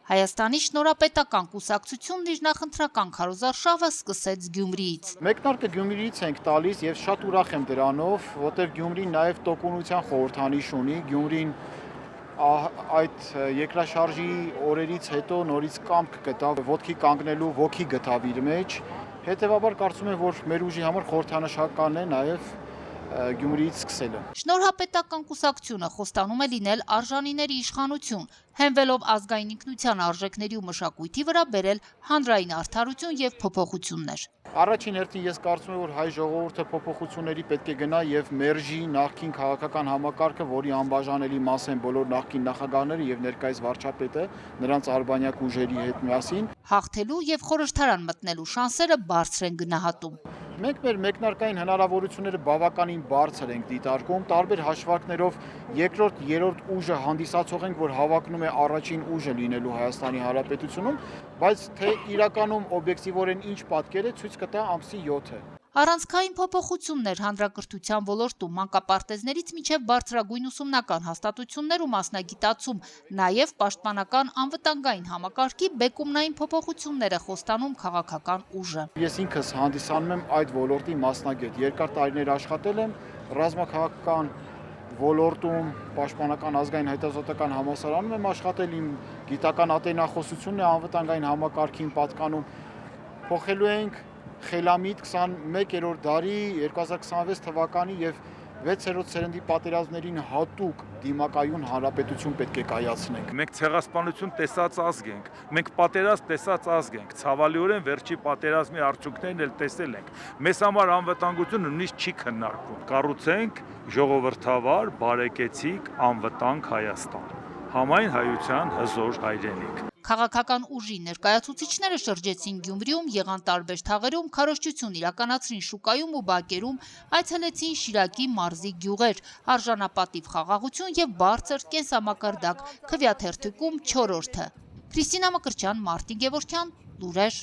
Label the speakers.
Speaker 1: Հայաստանի շնորհապետական կուսակցությունն իր նախընտրական քարոզարշավը սկսեց Գյումրիից։
Speaker 2: Մեկնարկը Գյումրիից ենք տալիս եւ շատ ուրախ եմ դրանով, որտեղ Գյումրին նաեւ տոկունության խորհրդանիշ ունի, Գյումրին այդ երկրաշարժի օրերից հետո նորից կամք գտավ, ոտքի կանգնելու ոգի գտավ իր մեջ, հետեւաբար կարծում եմ, որ մեր ուժի համար խորհրդանշական է նաեւ Գյումրիից սկսելը։
Speaker 1: Շնորհապետական կուսակցությունը խոստանում է լինել արժանիների իշխանություն, հենվելով ազգային ինքնության արժեքների ու մշակույթի վրա բերել հանրային արդարություն եւ փոփոխություններ։
Speaker 2: Առաջին հերթին ես կարծում եմ, որ հայ ժողովուրդը փոփոխությունների պետք է գնա եւ մերժի նախկին քաղաքական համակարգը, որի անբաժանելի մաս են բոլոր նախկին նախագահները եւ ներկայիս վարչապետը, նրանց արբանյակ ուժերի հետ միասին։
Speaker 1: Հաղթելու եւ խորհրդարան մտնելու շանսերը բարձր են գնահատում։
Speaker 2: Մենք մեր մեկնարկային հնարավորությունները բավականին բարձր ենք դիտարկում, տարբեր հաշվարկներով երկրորդ, երրորդ ուժը հանդիսացող ենք, որ հավակնում է առաջին ուժը լինելու Հայաստանի Հանրապետությունում, բայց թե իրականում օբյեկտիվորեն ինչ պատկեր է, ցույց կտա ամսի 7-ը։
Speaker 1: Առանցքային փոփոխություններ հանրակրթության ոլորտում մանկապարտեզներից մինչև բարձրագույն ուսումնական հաստատություններ ու մասնագիտացում, նաև պաշտպանական անվտանգային համակարգի բեկումնային փոփոխությունները խոստանում քաղաքական ուժը։
Speaker 2: Ես ինքս հանդիսանում եմ այդ ոլորտի մասնագետ, երկար տարիներ աշխատել եմ ռազմաքաղաքական ոլորտում, պաշտպանական ազգային հետազոտական համալսարանում եմ աշխատել, իմ գիտական ատենախոսությունն է անվտանգային համակարգին պատկանում, փոխելու ենք խելամիտ 21-րդ դարի 2026 թվականի եւ 6-րդ սերնդի պատերազմներին հատուկ դիմակայուն հանրապետություն պետք է կայացնենք։
Speaker 3: Մենք ցեղասպանություն տեսած ազգ ենք, մենք պատերազմ տեսած ազգ ենք, ցավալիորեն վերջի պատերազմի արդյունքներն էլ տեսել ենք։ Մեզ համար անվտանգությունը նույնիսկ չի քննարկվում։ Կառուցենք ժողովրդավար, բարեկեցիկ, անվտանգ Հայաստան, համայն հայության հզոր հայրենիք։
Speaker 1: Քաղաքական ուժի ներկայացուցիչները շրջեցին Գյումրիում, եղան տարբեր թաղերում, քարոզչություն իրականացրին շուկայում ու բակերում, այցելեցին Շիրակի մարզի գյուղեր, արժանապատիվ խաղաղություն եւ բարձր կենսամակարդակ, քվեաթերթիկում 4-րդը։ Քրիստինա Մկրտչյան, Մարտին Գևորգյան, Լուրեր։